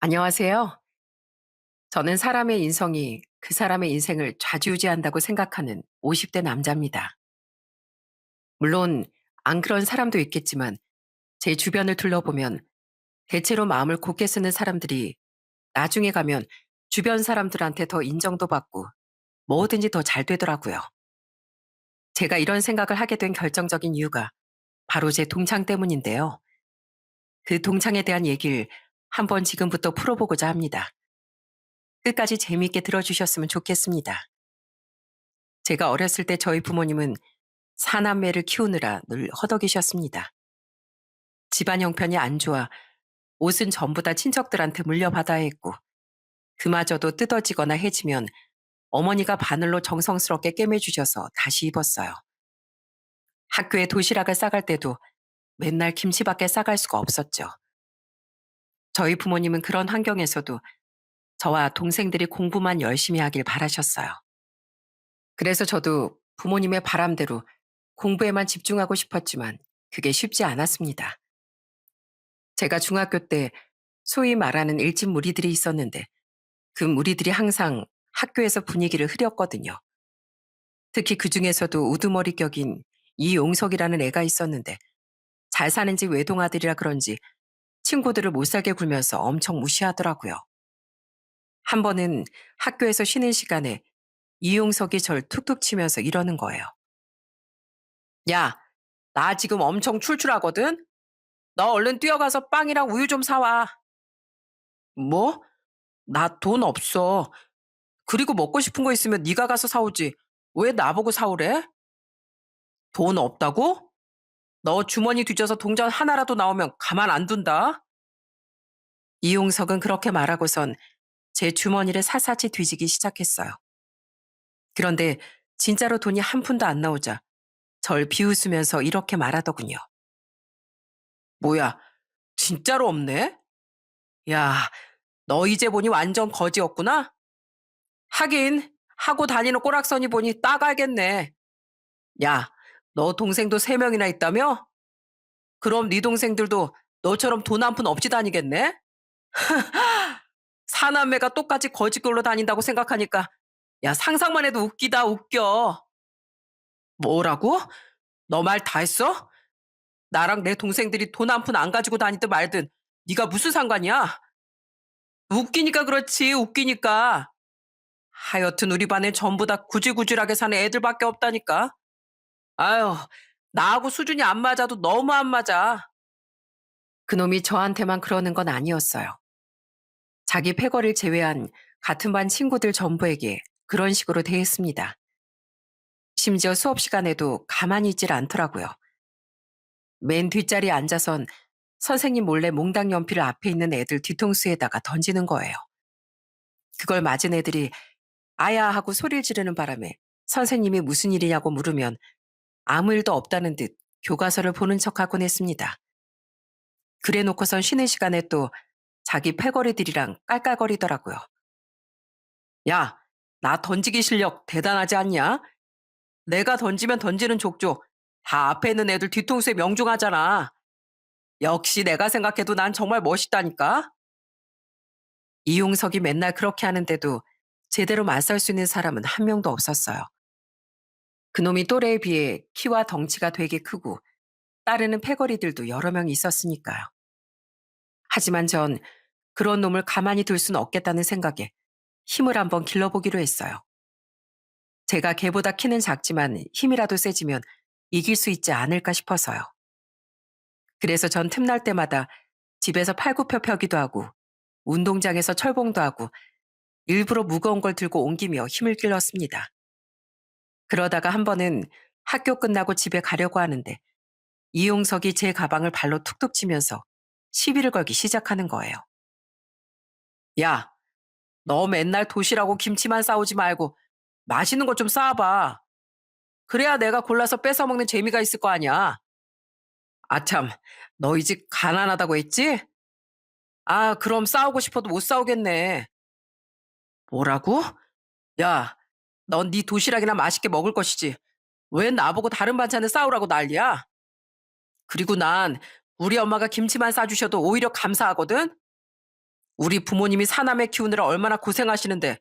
안녕하세요. 저는 사람의 인성이 그 사람의 인생을 좌지우지한다고 생각하는 50대 남자입니다. 물론 안 그런 사람도 있겠지만 제 주변을 둘러보면 대체로 마음을 굳게 쓰는 사람들이 나중에 가면 주변 사람들한테 더 인정도 받고 뭐든지 더 잘 되더라고요. 제가 이런 생각을 하게 된 결정적인 이유가 바로 제 동창 때문인데요. 그 동창에 대한 얘기를 한번 지금부터 풀어보고자 합니다. 끝까지 재미있게 들어주셨으면 좋겠습니다. 제가 어렸을 때 저희 부모님은 사남매를 키우느라 늘 허덕이셨습니다. 집안 형편이 안 좋아 옷은 전부 다 친척들한테 물려받아야 했고 그마저도 뜯어지거나 해지면 어머니가 바늘로 정성스럽게 꿰매주셔서 다시 입었어요. 학교에 도시락을 싸갈 때도 맨날 김치밖에 싸갈 수가 없었죠. 저희 부모님은 그런 환경에서도 저와 동생들이 공부만 열심히 하길 바라셨어요. 그래서 저도 부모님의 바람대로 공부에만 집중하고 싶었지만 그게 쉽지 않았습니다. 제가 중학교 때 소위 말하는 일진 무리들이 있었는데 그 무리들이 항상 학교에서 분위기를 흐렸거든요. 특히 그 중에서도 우두머리 격인 이용석이라는 애가 있었는데 잘 사는 집 외동아들이라 그런지 친구들을 못살게 굴면서 엄청 무시하더라고요. 한 번은 학교에서 쉬는 시간에 이용석이 절 툭툭 치면서 이러는 거예요. 야, 나 지금 엄청 출출하거든? 너 얼른 뛰어가서 빵이랑 우유 좀 사와. 뭐? 나 돈 없어. 그리고 먹고 싶은 거 있으면 네가 가서 사오지. 왜 나보고 사오래? 돈 없다고? 너 주머니 뒤져서 동전 하나라도 나오면 가만 안 둔다. 이용석은 그렇게 말하고선 제 주머니를 사사치 뒤지기 시작했어요. 그런데 진짜로 돈이 한 푼도 안 나오자 절 비웃으면서 이렇게 말하더군요. 뭐야, 진짜로 없네? 야, 너 이제 보니 완전 거지였구나? 하긴, 하고 다니는 꼬락서니 보니 따가야겠네. 야, 너 동생도 세 명이나 있다며? 그럼 네 동생들도 너처럼 돈 한 푼 없이 다니겠네? 사남매가 똑같이 거지꼴로 다닌다고 생각하니까 야 상상만 해도 웃기다 웃겨. 뭐라고? 너 말 다 했어? 나랑 내 동생들이 돈 한 푼 안 가지고 다니든 말든 네가 무슨 상관이야? 웃기니까 그렇지 웃기니까. 하여튼 우리 반에 전부 다 구질구질하게 사는 애들밖에 없다니까. 아유 나하고 수준이 안 맞아도 너무 안 맞아. 그놈이 저한테만 그러는 건 아니었어요. 자기 패거를 제외한 같은 반 친구들 전부에게 그런 식으로 대했습니다. 심지어 수업 시간에도 가만히 있질 않더라고요. 맨 뒷자리에 앉아선 선생님 몰래 몽당 연필을 앞에 있는 애들 뒤통수에다가 던지는 거예요. 그걸 맞은 애들이 아야 하고 소리를 지르는 바람에 선생님이 무슨 일이냐고 물으면 아무 일도 없다는 듯 교과서를 보는 척하곤 했습니다. 그래 놓고선 쉬는 시간에 또 자기 패거리들이랑 깔깔거리더라고요. 야, 나 던지기 실력 대단하지 않냐? 내가 던지면 던지는 족족 다 앞에 있는 애들 뒤통수에 명중하잖아. 역시 내가 생각해도 난 정말 멋있다니까. 이용석이 맨날 그렇게 하는데도 제대로 맞설 수 있는 사람은 한 명도 없었어요. 그놈이 또래에 비해 키와 덩치가 되게 크고 따르는 패거리들도 여러 명 있었으니까요. 하지만 전 그런 놈을 가만히 둘 수는 없겠다는 생각에 힘을 한번 길러보기로 했어요. 제가 걔보다 키는 작지만 힘이라도 세지면 이길 수 있지 않을까 싶어서요. 그래서 전 틈날 때마다 집에서 팔굽혀펴기도 하고 운동장에서 철봉도 하고 일부러 무거운 걸 들고 옮기며 힘을 길렀습니다. 그러다가 한 번은 학교 끝나고 집에 가려고 하는데 이용석이 제 가방을 발로 툭툭 치면서 시비를 걸기 시작하는 거예요. 야, 너 맨날 도시락하고 김치만 싸오지 말고 맛있는 것 좀 싸와봐. 그래야 내가 골라서 뺏어 먹는 재미가 있을 거 아니야. 아참, 너희 집 가난하다고 했지? 아, 그럼 싸우고 싶어도 못 싸우겠네. 뭐라고? 야, 넌 네 도시락이나 맛있게 먹을 것이지. 왜 나보고 다른 반찬을 싸우라고 난리야? 그리고 난 우리 엄마가 김치만 싸주셔도 오히려 감사하거든? 우리 부모님이 사남매 키우느라 얼마나 고생하시는데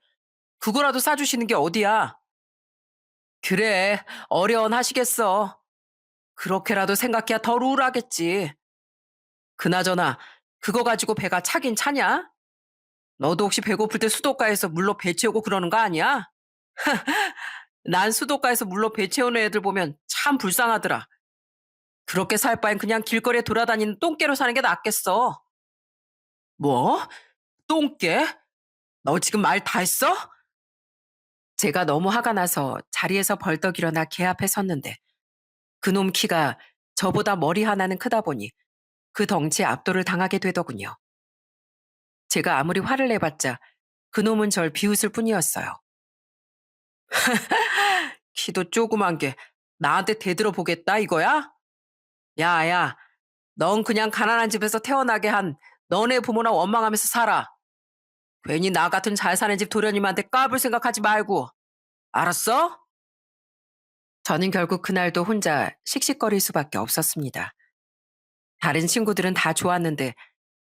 그거라도 싸주시는 게 어디야? 그래, 어려운 하시겠어. 그렇게라도 생각해야 덜 우울하겠지. 그나저나 그거 가지고 배가 차긴 차냐? 너도 혹시 배고플 때 수도가에서 물로 배 채우고 그러는 거 아니야? 난 수도가에서 물로 배 채우는 애들 보면 참 불쌍하더라. 그렇게 살 바엔 그냥 길거리에 돌아다니는 똥개로 사는 게 낫겠어. 뭐? 똥개? 너 지금 말 다 했어? 제가 너무 화가 나서 자리에서 벌떡 일어나 걔 앞에 섰는데 그놈 키가 저보다 머리 하나는 크다 보니 그 덩치에 압도를 당하게 되더군요. 제가 아무리 화를 내봤자 그놈은 절 비웃을 뿐이었어요. 키도 조그만 게 나한테 대들어 보겠다 이거야? 야, 넌 그냥 가난한 집에서 태어나게 한 너네 부모나 원망하면서 살아. 괜히 나 같은 잘 사는 집 도련님한테 까불 생각하지 말고. 알았어? 저는 결국 그날도 혼자 씩씩거릴 수밖에 없었습니다. 다른 친구들은 다 좋았는데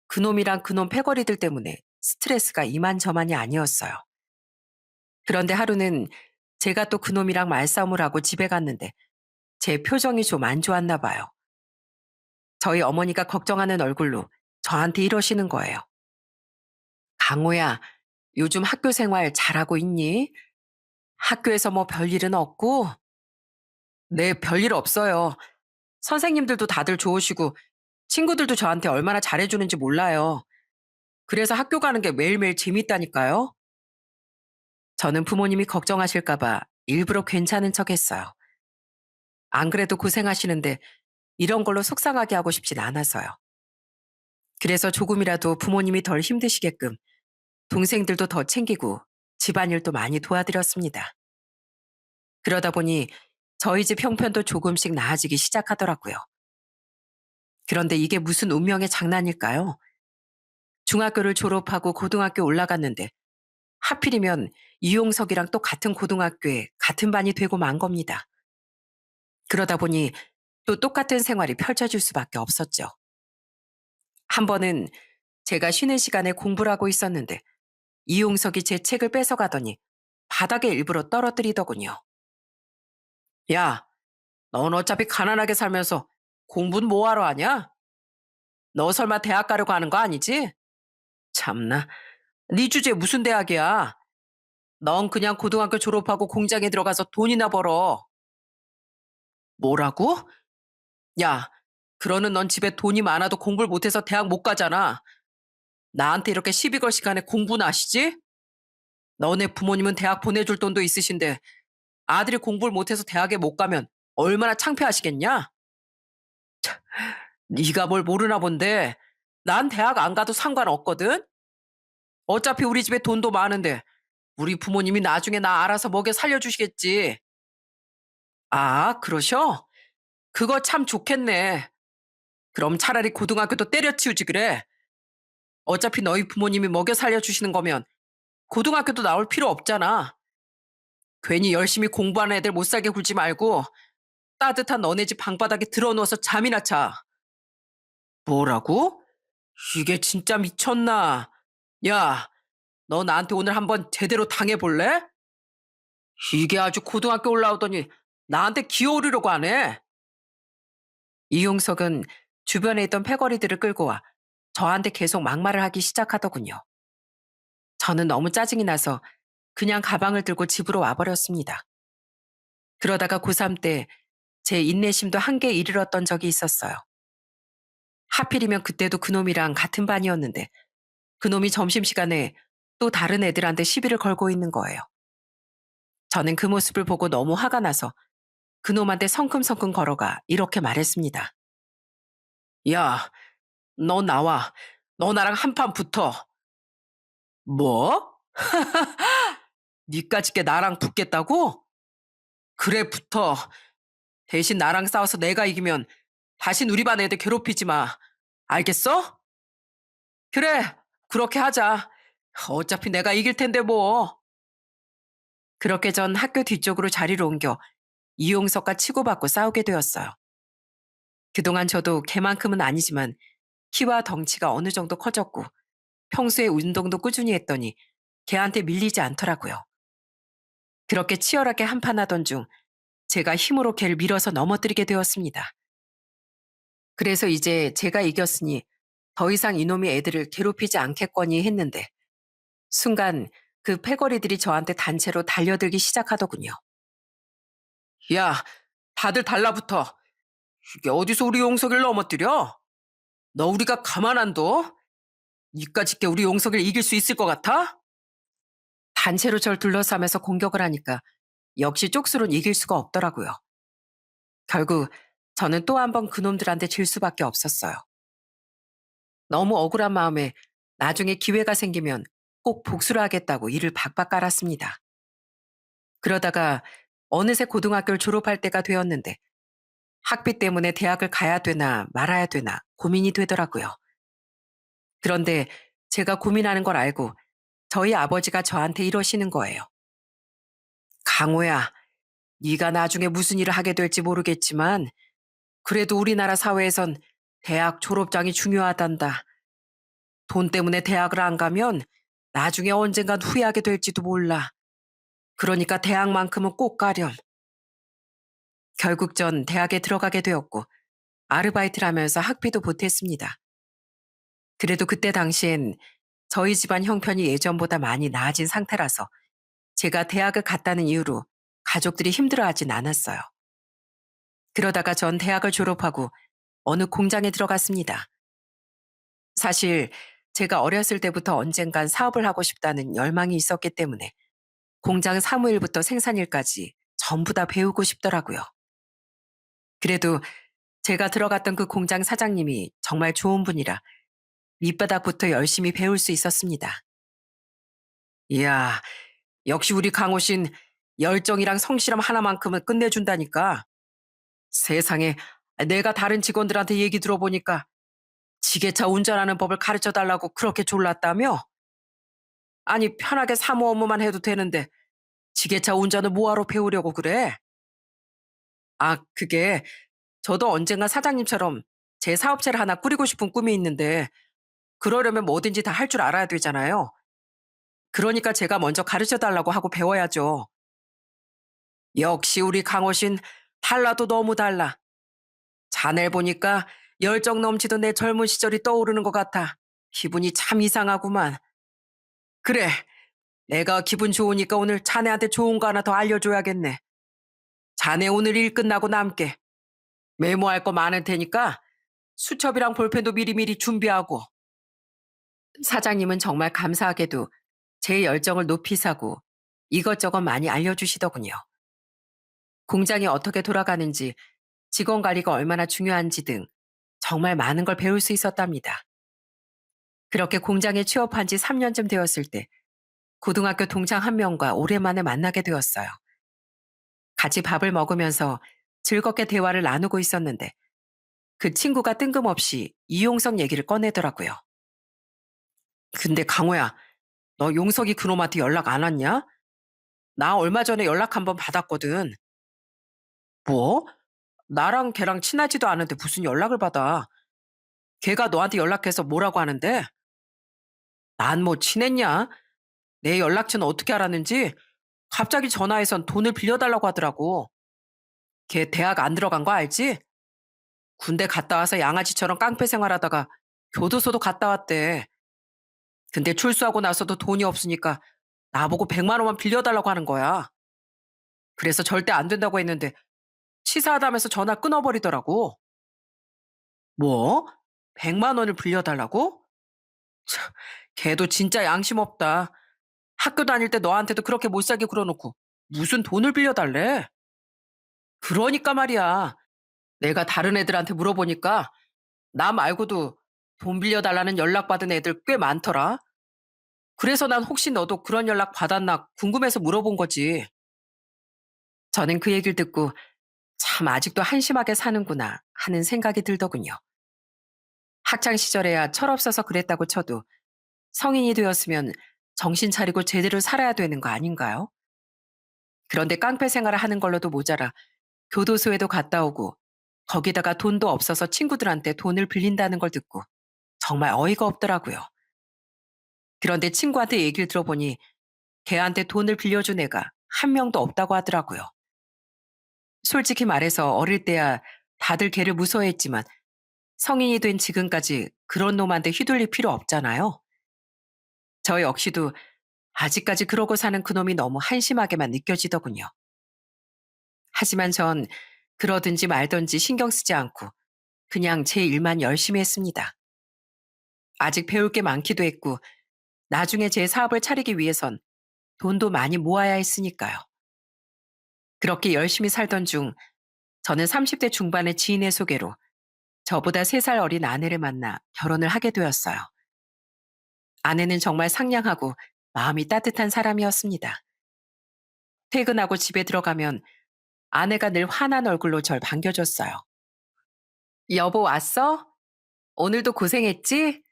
그놈이랑 그놈 패거리들 때문에 스트레스가 이만저만이 아니었어요. 그런데 하루는 제가 또 그놈이랑 말싸움을 하고 집에 갔는데 제 표정이 좀 안 좋았나 봐요. 저희 어머니가 걱정하는 얼굴로 저한테 이러시는 거예요. 강호야, 요즘 학교 생활 잘하고 있니? 학교에서 뭐 별일은 없고? 네, 별일 없어요. 선생님들도 다들 좋으시고 친구들도 저한테 얼마나 잘해주는지 몰라요. 그래서 학교 가는 게 매일매일 재밌다니까요. 저는 부모님이 걱정하실까봐 일부러 괜찮은 척 했어요. 안 그래도 고생하시는데 이런 걸로 속상하게 하고 싶진 않아서요. 그래서 조금이라도 부모님이 덜 힘드시게끔 동생들도 더 챙기고 집안일도 많이 도와드렸습니다. 그러다 보니 저희 집 형편도 조금씩 나아지기 시작하더라고요. 그런데 이게 무슨 운명의 장난일까요? 중학교를 졸업하고 고등학교 올라갔는데 하필이면 이용석이랑 또 같은 고등학교에 같은 반이 되고 만 겁니다. 그러다 보니 또 똑같은 생활이 펼쳐질 수밖에 없었죠. 한 번은 제가 쉬는 시간에 공부를 하고 있었는데 이용석이 제 책을 뺏어가더니 바닥에 일부러 떨어뜨리더군요. 야, 넌 어차피 가난하게 살면서 공부는 뭐하러 하냐? 너 설마 대학 가려고 하는 거 아니지? 참나, 네 주제 무슨 대학이야? 넌 그냥 고등학교 졸업하고 공장에 들어가서 돈이나 벌어. 뭐라고? 야, 그러는 넌 집에 돈이 많아도 공부를 못해서 대학 못 가잖아. 나한테 이렇게 시비 걸 시간에 공부나 하시지? 너네 부모님은 대학 보내줄 돈도 있으신데 아들이 공부를 못해서 대학에 못 가면 얼마나 창피하시겠냐? 네가 뭘 모르나 본데 난 대학 안 가도 상관없거든? 어차피 우리 집에 돈도 많은데 우리 부모님이 나중에 나 알아서 먹여 살려주시겠지. 아, 그러셔? 그거 참 좋겠네. 그럼 차라리 고등학교도 때려치우지 그래. 어차피 너희 부모님이 먹여 살려주시는 거면 고등학교도 나올 필요 없잖아. 괜히 열심히 공부하는 애들 못 살게 굴지 말고 따뜻한 너네 집 방바닥에 들어누워서 잠이나 자. 뭐라고? 이게 진짜 미쳤나? 야, 너 나한테 오늘 한번 제대로 당해볼래? 이게 아주 고등학교 올라오더니 나한테 기어오르려고 하네. 이용석은 주변에 있던 패거리들을 끌고 와 저한테 계속 막말을 하기 시작하더군요. 저는 너무 짜증이 나서 그냥 가방을 들고 집으로 와버렸습니다. 그러다가 고3 때 제 인내심도 한계에 이르렀던 적이 있었어요. 하필이면 그때도 그놈이랑 같은 반이었는데 그놈이 점심시간에 또 다른 애들한테 시비를 걸고 있는 거예요. 저는 그 모습을 보고 너무 화가 나서 그놈한테 성큼성큼 걸어가 이렇게 말했습니다. 야, 너 나와. 너 나랑 한판 붙어. 뭐? 니까짓게 나랑 붙겠다고? 그래, 붙어. 대신 나랑 싸워서 내가 이기면 다신 우리 반 애들 괴롭히지 마. 알겠어? 그래, 그렇게 하자. 어차피 내가 이길 텐데 뭐. 그렇게 전 학교 뒤쪽으로 자리를 옮겨 이용석과 치고받고 싸우게 되었어요. 그동안 저도 걔만큼은 아니지만 키와 덩치가 어느 정도 커졌고 평소에 운동도 꾸준히 했더니 걔한테 밀리지 않더라고요. 그렇게 치열하게 한판하던 중 제가 힘으로 걔를 밀어서 넘어뜨리게 되었습니다. 그래서 이제 제가 이겼으니 더 이상 이놈이 애들을 괴롭히지 않겠거니 했는데 순간 그 패거리들이 저한테 단체로 달려들기 시작하더군요. 야, 다들 달라붙어. 이게 어디서 우리 용석이를 넘어뜨려? 너 우리가 가만 안 둬? 이까짓게 우리 용석이를 이길 수 있을 것 같아? 단체로 절 둘러싸면서 공격을 하니까 역시 쪽수로는 이길 수가 없더라고요. 결국 저는 또 한 번 그놈들한테 질 수밖에 없었어요. 너무 억울한 마음에 나중에 기회가 생기면 꼭 복수를 하겠다고 이를 박박 깔았습니다. 그러다가 어느새 고등학교를 졸업할 때가 되었는데 학비 때문에 대학을 가야 되나 말아야 되나 고민이 되더라고요. 그런데 제가 고민하는 걸 알고 저희 아버지가 저한테 이러시는 거예요. 강호야, 네가 나중에 무슨 일을 하게 될지 모르겠지만 그래도 우리나라 사회에선 대학 졸업장이 중요하단다. 돈 때문에 대학을 안 가면 나중에 언젠간 후회하게 될지도 몰라. 그러니까 대학만큼은 꼭 가렴. 결국 전 대학에 들어가게 되었고 아르바이트를 하면서 학비도 보탰습니다. 그래도 그때 당시엔 저희 집안 형편이 예전보다 많이 나아진 상태라서 제가 대학을 갔다는 이유로 가족들이 힘들어하진 않았어요. 그러다가 전 대학을 졸업하고 어느 공장에 들어갔습니다. 사실 제가 어렸을 때부터 언젠간 사업을 하고 싶다는 열망이 있었기 때문에 공장 사무일부터 생산일까지 전부 다 배우고 싶더라고요. 그래도 제가 들어갔던 그 공장 사장님이 정말 좋은 분이라 밑바닥부터 열심히 배울 수 있었습니다. 이야, 역시 우리 강호신 열정이랑 성실함 하나만큼은 끝내준다니까. 세상에, 내가 다른 직원들한테 얘기 들어보니까 지게차 운전하는 법을 가르쳐 달라고 그렇게 졸랐다며? 아니, 편하게 사무 업무만 해도 되는데 지게차 운전을 뭐하러 배우려고 그래? 아, 그게 저도 언젠가 사장님처럼 제 사업체를 하나 꾸리고 싶은 꿈이 있는데 그러려면 뭐든지 다 할 줄 알아야 되잖아요. 그러니까 제가 먼저 가르쳐 달라고 하고 배워야죠. 역시 우리 강호신 달라도 너무 달라. 자네 보니까 열정 넘치던 내 젊은 시절이 떠오르는 것 같아. 기분이 참 이상하구만. 그래, 내가 기분 좋으니까 오늘 자네한테 좋은 거 하나 더 알려줘야겠네. 자네 오늘 일 끝나고 남게. 메모할 거 많을 테니까 수첩이랑 볼펜도 미리미리 준비하고. 사장님은 정말 감사하게도 제 열정을 높이 사고 이것저것 많이 알려주시더군요. 공장이 어떻게 돌아가는지, 직원 관리가 얼마나 중요한지 등 정말 많은 걸 배울 수 있었답니다. 그렇게 공장에 취업한 지 3년쯤 되었을 때 고등학교 동창 한 명과 오랜만에 만나게 되었어요. 같이 밥을 먹으면서 즐겁게 대화를 나누고 있었는데 그 친구가 뜬금없이 이용석 얘기를 꺼내더라고요. 근데 강호야, 너 용석이 그놈한테 연락 안 왔냐? 나 얼마 전에 연락 한번 받았거든. 뭐? 나랑 걔랑 친하지도 않은데 무슨 연락을 받아? 걔가 너한테 연락해서 뭐라고 하는데? 난 뭐 친했냐? 내 연락처는 어떻게 알았는지 갑자기 전화해선 돈을 빌려달라고 하더라고. 걔 대학 안 들어간 거 알지? 군대 갔다 와서 양아치처럼 깡패 생활하다가 교도소도 갔다 왔대. 근데 출소하고 나서도 돈이 없으니까 나보고 100만 원만 빌려달라고 하는 거야. 그래서 절대 안 된다고 했는데 치사하다면서 전화 끊어버리더라고. 뭐? 100만 원을 빌려달라고? 참, 걔도 진짜 양심 없다. 학교 다닐 때 너한테도 그렇게 못 살게 굴어놓고 무슨 돈을 빌려달래? 그러니까 말이야. 내가 다른 애들한테 물어보니까 나 말고도 돈 빌려달라는 연락받은 애들 꽤 많더라. 그래서 난 혹시 너도 그런 연락 받았나 궁금해서 물어본 거지. 저는 그 얘기를 듣고 참 아직도 한심하게 사는구나 하는 생각이 들더군요. 학창 시절에야 철없어서 그랬다고 쳐도 성인이 되었으면 정신 차리고 제대로 살아야 되는 거 아닌가요? 그런데 깡패 생활을 하는 걸로도 모자라 교도소에도 갔다 오고 거기다가 돈도 없어서 친구들한테 돈을 빌린다는 걸 듣고 정말 어이가 없더라고요. 그런데 친구한테 얘기를 들어보니 걔한테 돈을 빌려준 애가 한 명도 없다고 하더라고요. 솔직히 말해서 어릴 때야 다들 걔를 무서워했지만 성인이 된 지금까지 그런 놈한테 휘둘릴 필요 없잖아요. 저 역시도 아직까지 그러고 사는 그놈이 너무 한심하게만 느껴지더군요. 하지만 전 그러든지 말든지 신경 쓰지 않고 그냥 제 일만 열심히 했습니다. 아직 배울 게 많기도 했고 나중에 제 사업을 차리기 위해선 돈도 많이 모아야 했으니까요. 그렇게 열심히 살던 중 저는 30대 중반의 지인의 소개로 저보다 3살 어린 아내를 만나 결혼을 하게 되었어요. 아내는 정말 상냥하고 마음이 따뜻한 사람이었습니다. 퇴근하고 집에 들어가면 아내가 늘 환한 얼굴로 절 반겨줬어요. 여보 왔어? 오늘도 고생했지?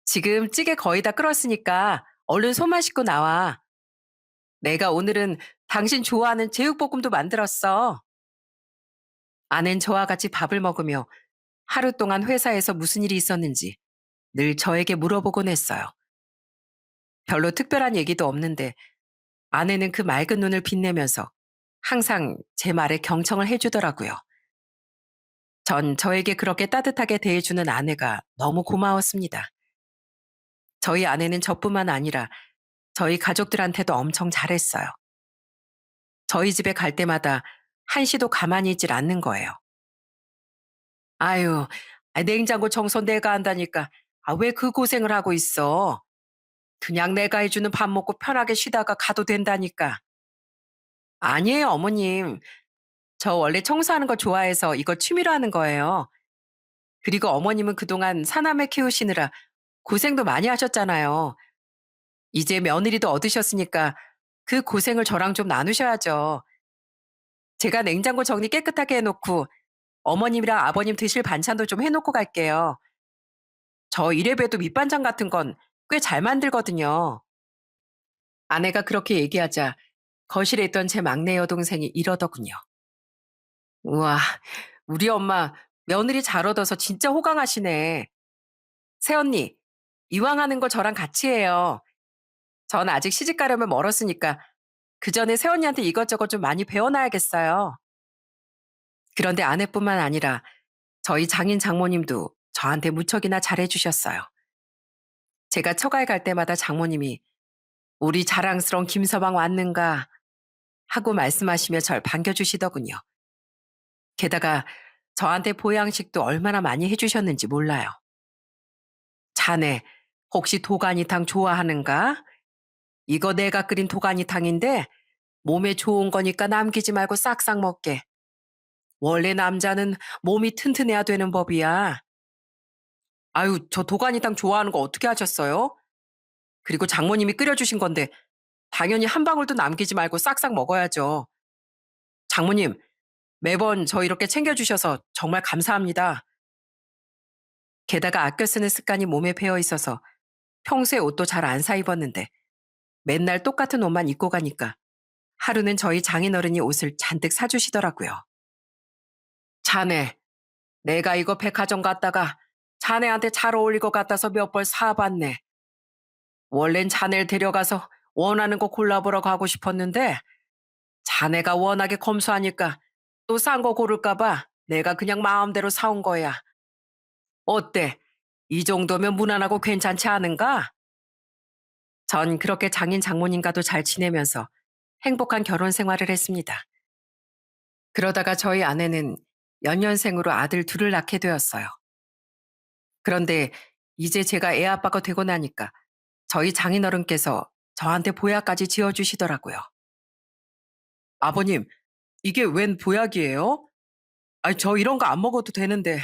지금 찌개 거의 다 끓었으니까 얼른 손만 씻고 나와. 내가 오늘은 당신 좋아하는 제육볶음도 만들었어. 아낸 저와 같이 밥을 먹으며 하루 동안 회사에서 무슨 일이 있었는지 늘 저에게 물어보곤 했어요. 별로 특별한 얘기도 없는데 아내는 그 맑은 눈을 빛내면서 항상 제 말에 경청을 해주더라고요. 전 저에게 그렇게 따뜻하게 대해주는 아내가 너무 고마웠습니다. 저희 아내는 저뿐만 아니라 저희 가족들한테도 엄청 잘했어요. 저희 집에 갈 때마다 한시도 가만히 있질 않는 거예요. 아유, 냉장고 청소 내가 한다니까. 왜 그 고생을 하고 있어? 그냥 내가 해주는 밥 먹고 편하게 쉬다가 가도 된다니까. 아니에요, 어머님. 저 원래 청소하는 거 좋아해서 이거 취미로 하는 거예요. 그리고 어머님은 그동안 사남매 키우시느라 고생도 많이 하셨잖아요. 이제 며느리도 얻으셨으니까 그 고생을 저랑 좀 나누셔야죠. 제가 냉장고 정리 깨끗하게 해놓고 어머님이랑 아버님 드실 반찬도 좀 해놓고 갈게요. 저 이래봬도 밑반찬 같은 건 꽤 잘 만들거든요. 아내가 그렇게 얘기하자 거실에 있던 제 막내 여동생이 이러더군요. 우와, 우리 엄마 며느리 잘 얻어서 진짜 호강하시네. 새언니, 이왕 하는 거 저랑 같이 해요. 전 아직 시집 가려면 멀었으니까 그 전에 새언니한테 이것저것 좀 많이 배워놔야겠어요. 그런데 아내뿐만 아니라 저희 장인 장모님도 저한테 무척이나 잘해주셨어요. 제가 처가에 갈 때마다 장모님이 우리 자랑스러운 김서방 왔는가 하고 말씀하시며 절 반겨주시더군요. 게다가 저한테 보양식도 얼마나 많이 해주셨는지 몰라요. 자네 혹시 도가니탕 좋아하는가? 이거 내가 끓인 도가니탕인데 몸에 좋은 거니까 남기지 말고 싹싹 먹게. 원래 남자는 몸이 튼튼해야 되는 법이야. 아유, 저 도가니탕 좋아하는 거 어떻게 하셨어요? 그리고 장모님이 끓여주신 건데 당연히 한 방울도 남기지 말고 싹싹 먹어야죠. 장모님, 매번 저 이렇게 챙겨주셔서 정말 감사합니다. 게다가 아껴 쓰는 습관이 몸에 배어 있어서 평소에 옷도 잘 안 사 입었는데 맨날 똑같은 옷만 입고 가니까 하루는 저희 장인어른이 옷을 잔뜩 사주시더라고요. 자네, 내가 이거 백화점 갔다가 자네한테 잘 어울릴 것 같아서 몇 벌 사봤네. 원래는 자네를 데려가서 원하는 거 골라보러 가고 싶었는데 자네가 워낙에 검소하니까 또 싼 거 고를까 봐 내가 그냥 마음대로 사온 거야. 어때? 이 정도면 무난하고 괜찮지 않은가? 전 그렇게 장인 장모님과도 잘 지내면서 행복한 결혼 생활을 했습니다. 그러다가 저희 아내는 연년생으로 아들 둘을 낳게 되었어요. 그런데 이제 제가 애 아빠가 되고 나니까 저희 장인어른께서 저한테 보약까지 지어주시더라고요. 아버님, 이게 웬 보약이에요? 저 이런 거 안 먹어도 되는데.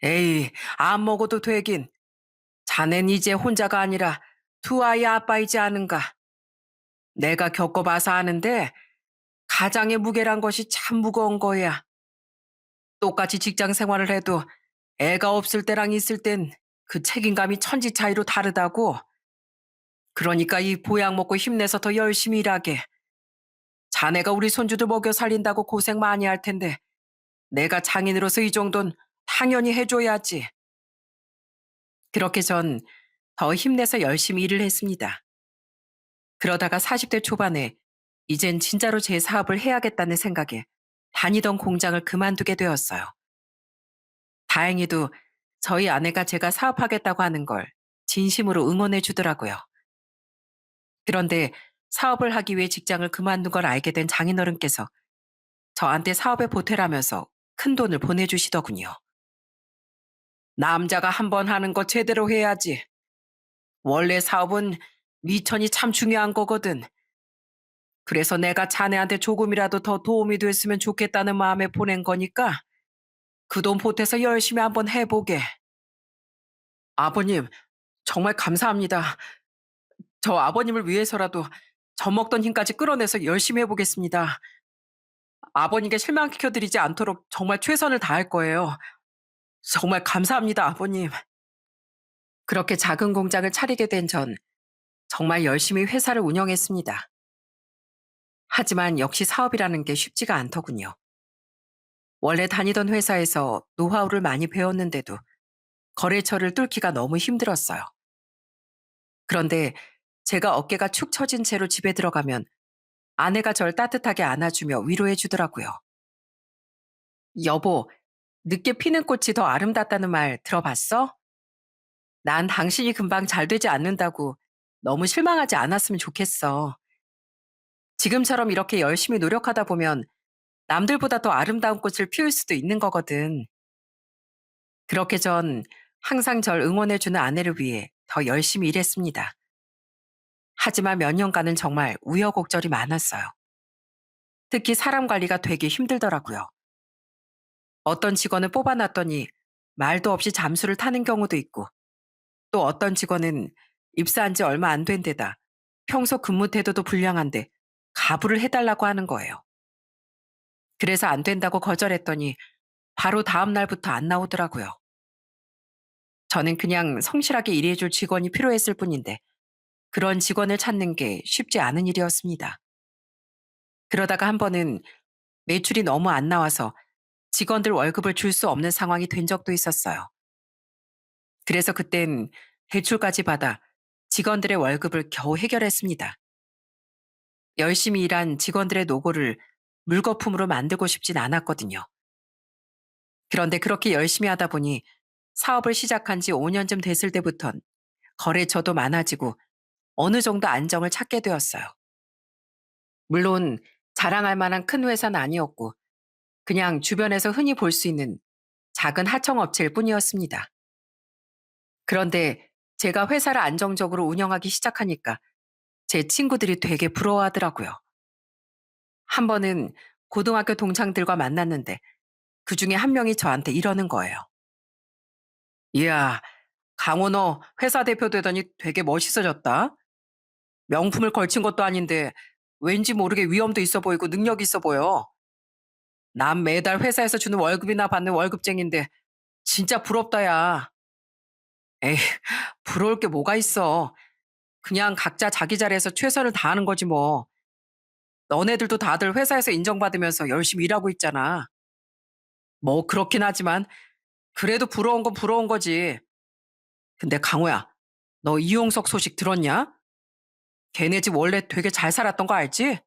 에이, 안 먹어도 되긴. 자넨 이제 혼자가 아니라 두 아이 아빠이지 않은가. 내가 겪어봐서 아는데 가장의 무게란 것이 참 무거운 거야. 똑같이 직장 생활을 해도 애가 없을 때랑 있을 땐 그 책임감이 천지 차이로 다르다고. 그러니까 이 보약 먹고 힘내서 더 열심히 일하게. 자네가 우리 손주들 먹여 살린다고 고생 많이 할 텐데 내가 장인으로서 이 정도는 당연히 해줘야지. 그렇게 전 더 힘내서 열심히 일을 했습니다. 그러다가 40대 초반에 이젠 진짜로 제 사업을 해야겠다는 생각에 다니던 공장을 그만두게 되었어요. 다행히도 저희 아내가 제가 사업하겠다고 하는 걸 진심으로 응원해 주더라고요. 그런데 사업을 하기 위해 직장을 그만둔 걸 알게 된 장인어른께서 저한테 사업에 보태라면서 큰 돈을 보내주시더군요. 남자가 한번 하는 거 제대로 해야지. 원래 사업은 미천이 참 중요한 거거든. 그래서 내가 자네한테 조금이라도 더 도움이 됐으면 좋겠다는 마음에 보낸 거니까 그 돈 보태서 열심히 한번 해보게. 아버님, 정말 감사합니다. 저 아버님을 위해서라도 젖먹던 힘까지 끌어내서 열심히 해보겠습니다. 아버님께 실망시켜드리지 않도록 정말 최선을 다할 거예요. 정말 감사합니다, 아버님. 그렇게 작은 공장을 차리게 된 전 정말 열심히 회사를 운영했습니다. 하지만 역시 사업이라는 게 쉽지가 않더군요. 원래 다니던 회사에서 노하우를 많이 배웠는데도 거래처를 뚫기가 너무 힘들었어요. 그런데 제가 어깨가 축 처진 채로 집에 들어가면 아내가 절 따뜻하게 안아주며 위로해 주더라고요. 여보, 늦게 피는 꽃이 더 아름답다는 말 들어봤어? 난 당신이 금방 잘 되지 않는다고 너무 실망하지 않았으면 좋겠어. 지금처럼 이렇게 열심히 노력하다 보면 남들보다 더 아름다운 꽃을 피울 수도 있는 거거든. 그렇게 전 항상 절 응원해주는 아내를 위해 더 열심히 일했습니다. 하지만 몇 년간은 정말 우여곡절이 많았어요. 특히 사람 관리가 되게 힘들더라고요. 어떤 직원을 뽑아놨더니 말도 없이 잠수를 타는 경우도 있고, 또 어떤 직원은 입사한 지 얼마 안 된 데다 평소 근무 태도도 불량한데 가부를 해달라고 하는 거예요. 그래서 안 된다고 거절했더니 바로 다음 날부터 안 나오더라고요. 저는 그냥 성실하게 일해줄 직원이 필요했을 뿐인데 그런 직원을 찾는 게 쉽지 않은 일이었습니다. 그러다가 한 번은 매출이 너무 안 나와서 직원들 월급을 줄 수 없는 상황이 된 적도 있었어요. 그래서 그땐 대출까지 받아 직원들의 월급을 겨우 해결했습니다. 열심히 일한 직원들의 노고를 물거품으로 만들고 싶진 않았거든요. 그런데 그렇게 열심히 하다 보니 사업을 시작한 지 5년쯤 됐을 때부턴 거래처도 많아지고 어느 정도 안정을 찾게 되었어요. 물론 자랑할 만한 큰 회사는 아니었고 그냥 주변에서 흔히 볼 수 있는 작은 하청업체일 뿐이었습니다. 그런데 제가 회사를 안정적으로 운영하기 시작하니까 제 친구들이 되게 부러워하더라고요. 한 번은 고등학교 동창들과 만났는데 그 중에 한 명이 저한테 이러는 거예요. 이야, 강호 너 회사 대표 되더니 되게 멋있어졌다. 명품을 걸친 것도 아닌데 왠지 모르게 위엄도 있어 보이고 능력 있어 보여. 난 매달 회사에서 주는 월급이나 받는 월급쟁인데 진짜 부럽다 야. 에이, 부러울 게 뭐가 있어. 그냥 각자 자기 자리에서 최선을 다하는 거지 뭐. 너네들도 다들 회사에서 인정받으면서 열심히 일하고 있잖아. 뭐 그렇긴 하지만 그래도 부러운 건 부러운 거지. 근데 강호야, 너 이용석 소식 들었냐? 걔네 집 원래 되게 잘 살았던 거 알지?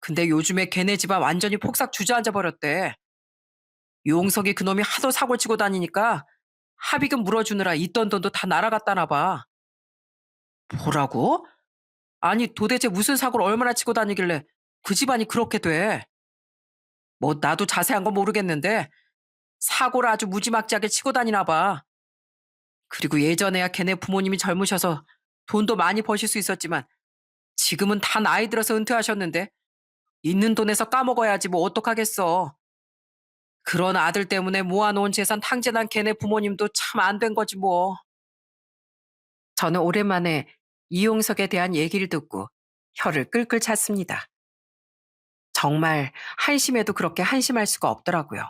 근데 요즘에 걔네 집안 완전히 폭삭 주저앉아 버렸대. 용석이 그놈이 하도 사고를 치고 다니니까 합의금 물어주느라 있던 돈도 다 날아갔다나 봐. 뭐라고? 아니 도대체 무슨 사고를 얼마나 치고 다니길래 그 집안이 그렇게 돼? 뭐 나도 자세한 건 모르겠는데 사고를 아주 무지막지하게 치고 다니나 봐. 그리고 예전에야 걔네 부모님이 젊으셔서 돈도 많이 버실 수 있었지만 지금은 다 나이 들어서 은퇴하셨는데 있는 돈에서 까먹어야지 뭐 어떡하겠어. 그런 아들 때문에 모아놓은 재산 탕진한 걔네 부모님도 참 안 된 거지 뭐. 저는 오랜만에 이용석에 대한 얘기를 듣고 혀를 끌끌 찼습니다. 정말 한심해도 그렇게 한심할 수가 없더라고요.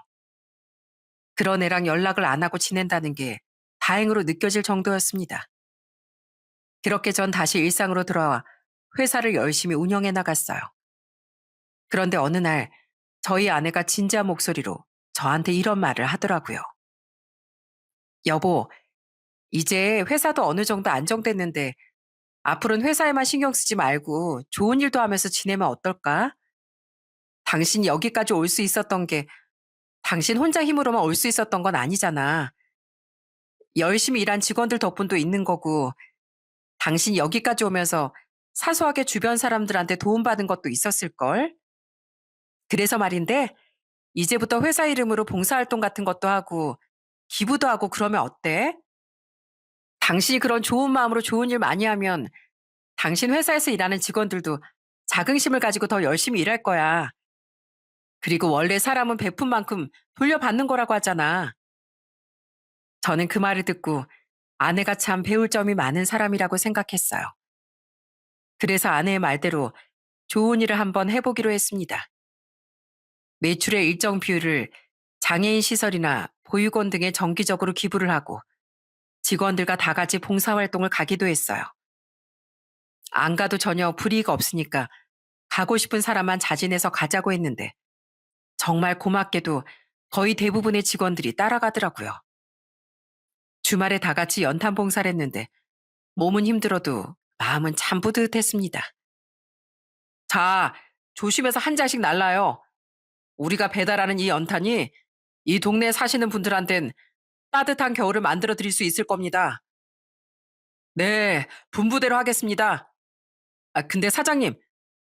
그런 애랑 연락을 안 하고 지낸다는 게 다행으로 느껴질 정도였습니다. 그렇게 전 다시 일상으로 돌아와 회사를 열심히 운영해 나갔어요. 그런데 어느 날 저희 아내가 진지한 목소리로 저한테 이런 말을 하더라고요. 여보, 이제 회사도 어느 정도 안정됐는데 앞으로는 회사에만 신경 쓰지 말고 좋은 일도 하면서 지내면 어떨까? 당신이 여기까지 올 수 있었던 게 당신 혼자 힘으로만 올 수 있었던 건 아니잖아. 열심히 일한 직원들 덕분도 있는 거고, 당신이 여기까지 오면서 사소하게 주변 사람들한테 도움받은 것도 있었을걸? 그래서 말인데, 이제부터 회사 이름으로 봉사활동 같은 것도 하고, 기부도 하고 그러면 어때? 당신이 그런 좋은 마음으로 좋은 일 많이 하면 당신 회사에서 일하는 직원들도 자긍심을 가지고 더 열심히 일할 거야. 그리고 원래 사람은 베푼 만큼 돌려받는 거라고 하잖아. 저는 그 말을 듣고 아내가 참 배울 점이 많은 사람이라고 생각했어요. 그래서 아내의 말대로 좋은 일을 한번 해보기로 했습니다. 매출의 일정 비율을 장애인 시설이나 보육원 등에 정기적으로 기부를 하고 직원들과 다 같이 봉사활동을 가기도 했어요. 안 가도 전혀 불이익 없으니까 가고 싶은 사람만 자진해서 가자고 했는데 정말 고맙게도 거의 대부분의 직원들이 따라가더라고요. 주말에 다 같이 연탄 봉사를 했는데 몸은 힘들어도 마음은 참 뿌듯했습니다. 자, 조심해서 한 잔씩 날라요. 우리가 배달하는 이 연탄이 이 동네에 사시는 분들한텐 따뜻한 겨울을 만들어 드릴 수 있을 겁니다. 네, 분부대로 하겠습니다. 아, 근데 사장님,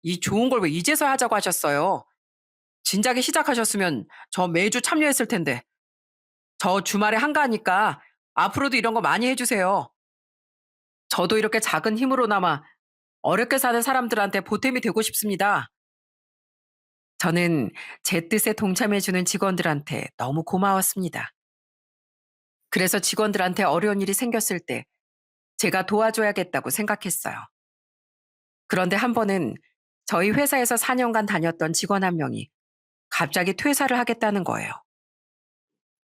이 좋은 걸 왜 이제서 하자고 하셨어요? 진작에 시작하셨으면 저 매주 참여했을 텐데. 저 주말에 한가하니까 앞으로도 이런 거 많이 해주세요. 저도 이렇게 작은 힘으로나마 어렵게 사는 사람들한테 보탬이 되고 싶습니다. 저는 제 뜻에 동참해주는 직원들한테 너무 고마웠습니다. 그래서 직원들한테 어려운 일이 생겼을 때 제가 도와줘야겠다고 생각했어요. 그런데 한 번은 저희 회사에서 4년간 다녔던 직원 한 명이 갑자기 퇴사를 하겠다는 거예요.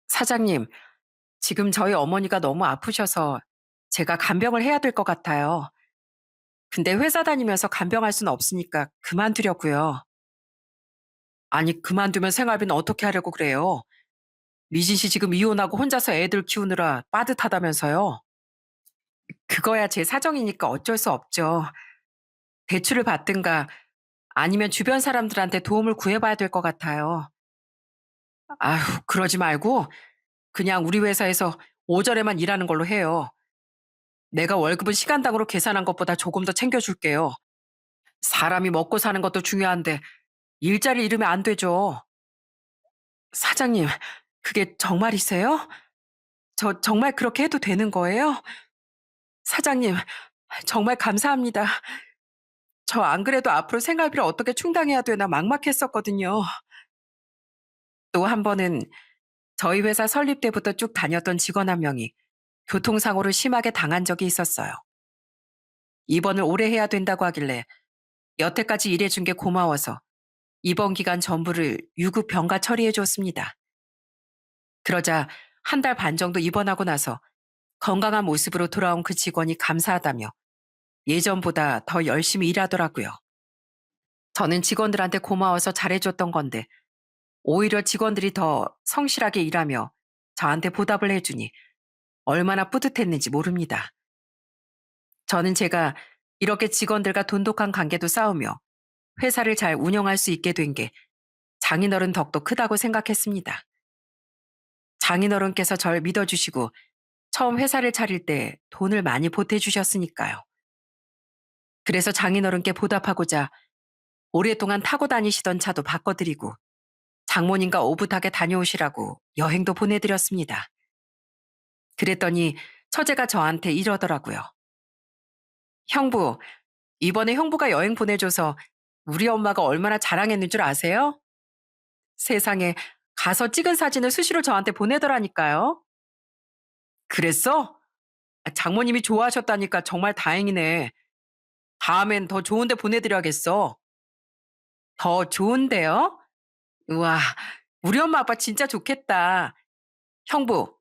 사장님, 지금 저희 어머니가 너무 아프셔서 제가 간병을 해야 될 것 같아요. 근데 회사 다니면서 간병할 수는 없으니까 그만두려고요. 아니, 그만두면 생활비는 어떻게 하려고 그래요? 미진 씨 지금 이혼하고 혼자서 애들 키우느라 빠듯하다면서요? 그거야 제 사정이니까 어쩔 수 없죠. 대출을 받든가 아니면 주변 사람들한테 도움을 구해봐야 될 것 같아요. 아휴, 그러지 말고 그냥 우리 회사에서 오전에만 일하는 걸로 해요. 내가 월급은 시간당으로 계산한 것보다 조금 더 챙겨줄게요. 사람이 먹고 사는 것도 중요한데 일자리 잃으면 안 되죠. 사장님, 그게 정말이세요? 저 정말 그렇게 해도 되는 거예요? 사장님, 정말 감사합니다. 저 안 그래도 앞으로 생활비를 어떻게 충당해야 되나 막막했었거든요. 또 한 번은 저희 회사 설립 때부터 쭉 다녔던 직원 한 명이 교통사고를 심하게 당한 적이 있었어요. 입원을 오래 해야 된다고 하길래 여태까지 일해준 게 고마워서 입원 기간 전부를 유급 병가 처리해 줬습니다. 그러자 한 달 반 정도 입원하고 나서 건강한 모습으로 돌아온 그 직원이 감사하다며 예전보다 더 열심히 일하더라고요. 저는 직원들한테 고마워서 잘해줬던 건데 오히려 직원들이 더 성실하게 일하며 저한테 보답을 해주니 얼마나 뿌듯했는지 모릅니다. 저는 제가 이렇게 직원들과 돈독한 관계도 쌓으며 회사를 잘 운영할 수 있게 된 게 장인어른 덕도 크다고 생각했습니다. 장인어른께서 절 믿어주시고 처음 회사를 차릴 때 돈을 많이 보태주셨으니까요. 그래서 장인어른께 보답하고자 오랫동안 타고 다니시던 차도 바꿔드리고 장모님과 오붓하게 다녀오시라고 여행도 보내드렸습니다. 그랬더니 처제가 저한테 이러더라고요. 형부, 이번에 형부가 여행 보내줘서 우리 엄마가 얼마나 자랑했는 줄 아세요? 세상에 가서 찍은 사진을 수시로 저한테 보내더라니까요. 그랬어? 아, 장모님이 좋아하셨다니까 정말 다행이네. 다음엔 더 좋은데 보내드려야겠어. 더 좋은데요? 우와, 우리 엄마 아빠 진짜 좋겠다. 형부,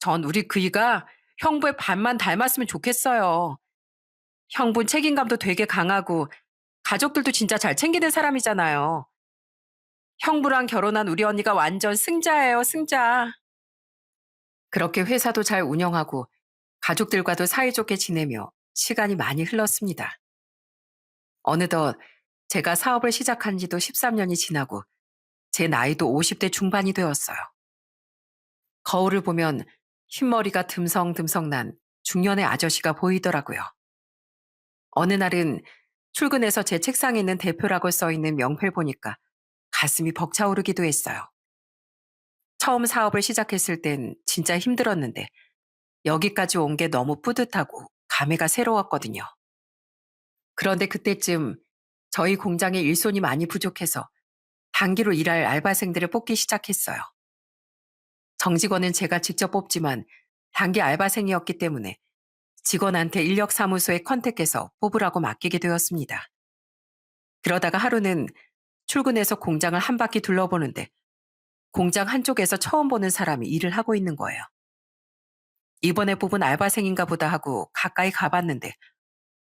전 우리 그이가 형부의 반만 닮았으면 좋겠어요. 형부 책임감도 되게 강하고 가족들도 진짜 잘 챙기는 사람이잖아요. 형부랑 결혼한 우리 언니가 완전 승자예요, 승자. 그렇게 회사도 잘 운영하고 가족들과도 사이좋게 지내며 시간이 많이 흘렀습니다. 어느덧 제가 사업을 시작한 지도 13년이 지나고 제 나이도 50대 중반이 되었어요. 거울을 보면 흰머리가 듬성듬성 난 중년의 아저씨가 보이더라고요. 어느 날은 출근해서 제 책상에 있는 대표라고 써 있는 명패를 보니까 가슴이 벅차오르기도 했어요. 처음 사업을 시작했을 땐 진짜 힘들었는데 여기까지 온 게 너무 뿌듯하고 감회가 새로웠거든요. 그런데 그때쯤 저희 공장에 일손이 많이 부족해서 단기로 일할 알바생들을 뽑기 시작했어요. 정직원은 제가 직접 뽑지만 단기 알바생이었기 때문에 직원한테 인력사무소에 컨택해서 뽑으라고 맡기게 되었습니다. 그러다가 하루는 출근해서 공장을 한 바퀴 둘러보는데 공장 한쪽에서 처음 보는 사람이 일을 하고 있는 거예요. 이번에 뽑은 알바생인가 보다 하고 가까이 가봤는데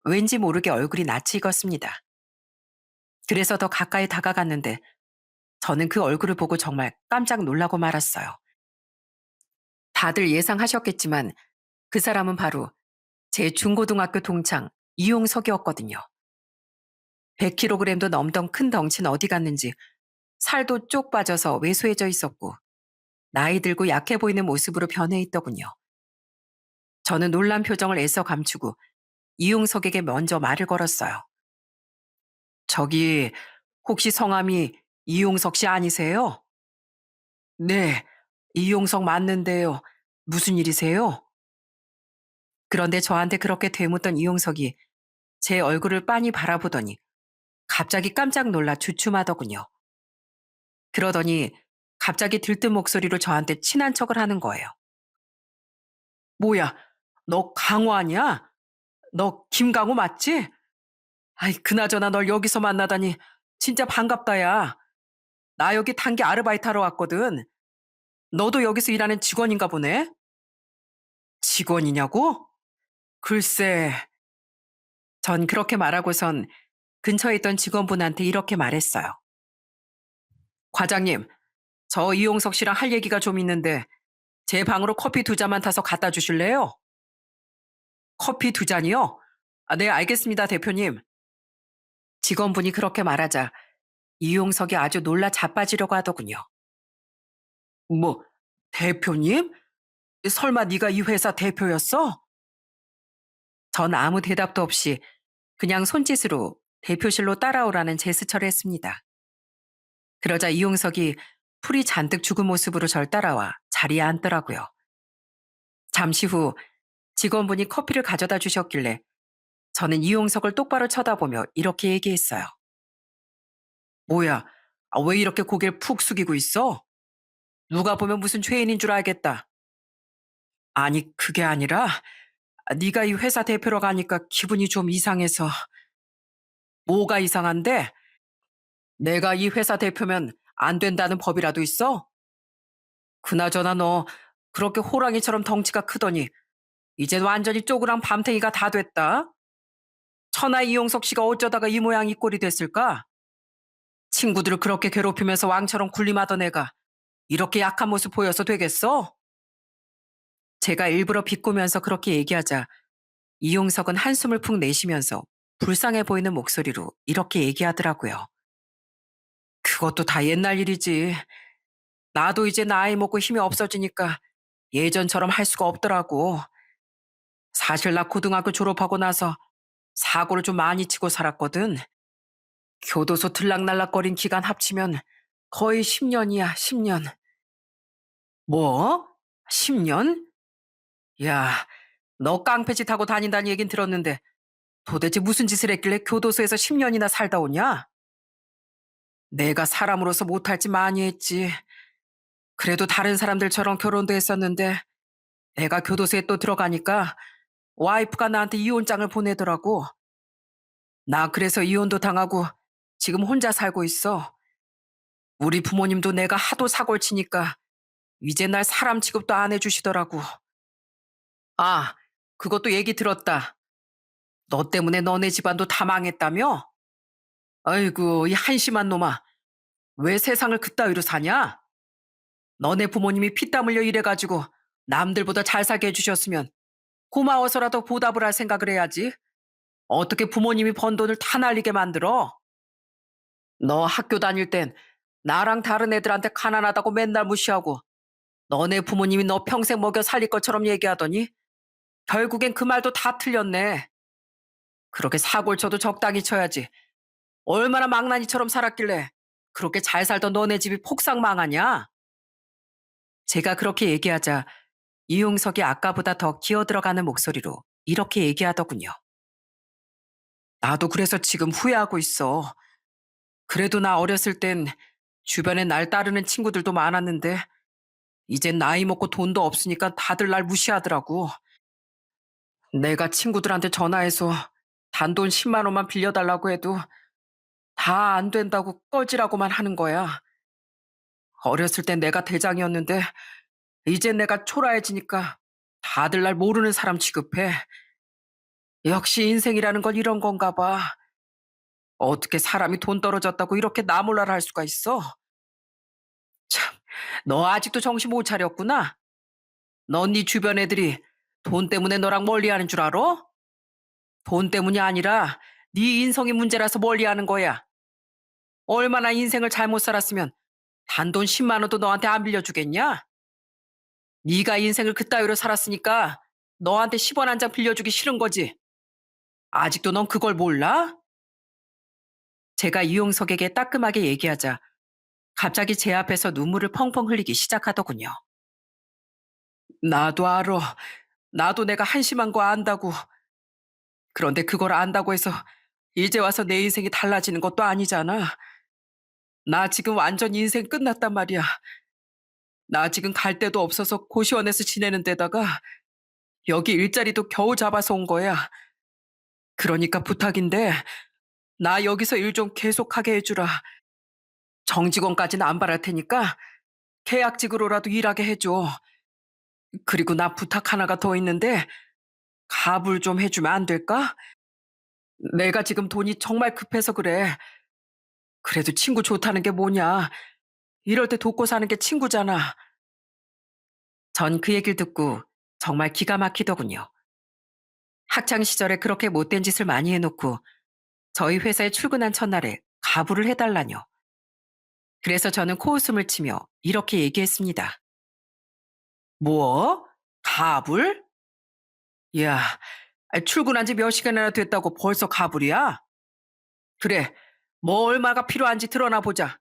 왠지 모르게 얼굴이 낯이 익었습니다. 그래서 더 가까이 다가갔는데 저는 그 얼굴을 보고 정말 깜짝 놀라고 말았어요. 다들 예상하셨겠지만 그 사람은 바로 제 중고등학교 동창 이용석이었거든요. 100kg도 넘던 큰 덩치는 어디 갔는지 살도 쪽 빠져서 왜소해져 있었고 나이 들고 약해 보이는 모습으로 변해 있더군요. 저는 놀란 표정을 애써 감추고 이용석에게 먼저 말을 걸었어요. 저기 혹시 성함이 이용석 씨 아니세요? 네, 이용석 맞는데요. 무슨 일이세요? 그런데 저한테 그렇게 되묻던 이용석이 제 얼굴을 빤히 바라보더니 갑자기 깜짝 놀라 주춤하더군요. 그러더니 갑자기 들뜬 목소리로 저한테 친한 척을 하는 거예요. 뭐야, 너 강호 아니야? 너 김강호 맞지? 아이, 그나저나 널 여기서 만나다니 진짜 반갑다, 야. 나 여기 단기 아르바이트 하러 왔거든. 너도 여기서 일하는 직원인가 보네? 직원이냐고? 글쎄, 전 그렇게 말하고선 근처에 있던 직원분한테 이렇게 말했어요. 과장님, 저 이용석 씨랑 할 얘기가 좀 있는데 제 방으로 커피 2잔만 타서 갖다 주실래요? 커피 2잔이요? 아, 네, 알겠습니다, 대표님. 직원분이 그렇게 말하자 이용석이 아주 놀라 자빠지려고 하더군요. 뭐, 대표님? 설마 네가 이 회사 대표였어? 전 아무 대답도 없이 그냥 손짓으로 대표실로 따라오라는 제스처를 했습니다. 그러자 이용석이 풀이 잔뜩 죽은 모습으로 절 따라와 자리에 앉더라고요. 잠시 후 직원분이 커피를 가져다 주셨길래 저는 이용석을 똑바로 쳐다보며 이렇게 얘기했어요. 뭐야, 왜 이렇게 고개를 푹 숙이고 있어? 누가 보면 무슨 죄인인 줄 알겠다. 아니, 그게 아니라 네가 이 회사 대표로 가니까 기분이 좀 이상해서. 뭐가 이상한데? 내가 이 회사 대표면 안 된다는 법이라도 있어? 그나저나 너 그렇게 호랑이처럼 덩치가 크더니 이젠 완전히 쪼그랑 밤탱이가 다 됐다. 천하 이용석 씨가 어쩌다가 이 모양 이 꼴이 됐을까? 친구들을 그렇게 괴롭히면서 왕처럼 군림하던 애가 이렇게 약한 모습 보여서 되겠어? 제가 일부러 비꼬면서 그렇게 얘기하자 이용석은 한숨을 푹 내쉬면서 불쌍해 보이는 목소리로 이렇게 얘기하더라고요. 그것도 다 옛날 일이지. 나도 이제 나이 먹고 힘이 없어지니까 예전처럼 할 수가 없더라고. 사실 나 고등학교 졸업하고 나서 사고를 좀 많이 치고 살았거든. 교도소 들락날락거린 기간 합치면 거의 10년이야, 10년. 뭐? 10년? 야, 너 깡패짓 하고 다닌다는 얘긴 들었는데 도대체 무슨 짓을 했길래 교도소에서 10년이나 살다 오냐? 내가 사람으로서 못할 짓 많이 했지. 그래도 다른 사람들처럼 결혼도 했었는데 내가 교도소에 또 들어가니까 와이프가 나한테 이혼장을 보내더라고. 나 그래서 이혼도 당하고 지금 혼자 살고 있어. 우리 부모님도 내가 하도 사고를 치니까 이제 날 사람 취급도 안 해주시더라고. 아, 그것도 얘기 들었다. 너 때문에 너네 집안도 다 망했다며? 아이고, 이 한심한 놈아. 왜 세상을 그따위로 사냐? 너네 부모님이 피땀 흘려 일해가지고 남들보다 잘 살게 해주셨으면 고마워서라도 보답을 할 생각을 해야지. 어떻게 부모님이 번 돈을 다 날리게 만들어? 너 학교 다닐 땐 나랑 다른 애들한테 가난하다고 맨날 무시하고 너네 부모님이 너 평생 먹여 살릴 것처럼 얘기하더니 결국엔 그 말도 다 틀렸네. 그렇게 사고를 쳐도 적당히 쳐야지. 얼마나 망나니처럼 살았길래 그렇게 잘 살던 너네 집이 폭삭 망하냐? 제가 그렇게 얘기하자 이용석이 아까보다 더 기어들어가는 목소리로 이렇게 얘기하더군요. 나도 그래서 지금 후회하고 있어. 그래도 나 어렸을 땐 주변에 날 따르는 친구들도 많았는데 이젠 나이 먹고 돈도 없으니까 다들 날 무시하더라고. 내가 친구들한테 전화해서 단돈 10만 원만 빌려달라고 해도 다 안 된다고 꺼지라고만 하는 거야. 어렸을 땐 내가 대장이었는데 이젠 내가 초라해지니까 다들 날 모르는 사람 취급해. 역시 인생이라는 건 이런 건가 봐. 어떻게 사람이 돈 떨어졌다고 이렇게 나몰라라 할 수가 있어? 참, 너 아직도 정신 못 차렸구나. 넌 네 주변 애들이 돈 때문에 너랑 멀리하는 줄 알아? 돈 때문이 아니라 네 인성이 문제라서 멀리하는 거야. 얼마나 인생을 잘못 살았으면 단돈 10만 원도 너한테 안 빌려주겠냐? 네가 인생을 그따위로 살았으니까 너한테 10원 한 장 빌려주기 싫은 거지. 아직도 넌 그걸 몰라? 제가 이용석에게 따끔하게 얘기하자 갑자기 제 앞에서 눈물을 펑펑 흘리기 시작하더군요. 나도 알아. 나도 내가 한심한 거 안다고. 그런데 그걸 안다고 해서 이제 와서 내 인생이 달라지는 것도 아니잖아. 나 지금 완전 인생 끝났단 말이야. 나 지금 갈 데도 없어서 고시원에서 지내는 데다가 여기 일자리도 겨우 잡아서 온 거야. 그러니까 부탁인데 나 여기서 일 좀 계속하게 해주라. 정직원까지는 안 바랄 테니까 계약직으로라도 일하게 해줘. 그리고 나 부탁 하나가 더 있는데 가불 좀 해주면 안 될까? 내가 지금 돈이 정말 급해서 그래. 그래도 친구 좋다는 게 뭐냐. 이럴 때 돕고 사는 게 친구잖아. 전 그 얘기를 듣고 정말 기가 막히더군요. 학창 시절에 그렇게 못된 짓을 많이 해놓고 저희 회사에 출근한 첫날에 가불을 해달라뇨. 그래서 저는 코웃음을 치며 이렇게 얘기했습니다. 뭐? 가불? 야, 출근한 지 몇 시간이나 됐다고 벌써 가불이야? 그래, 뭐 얼마가 필요한지 드러나 보자.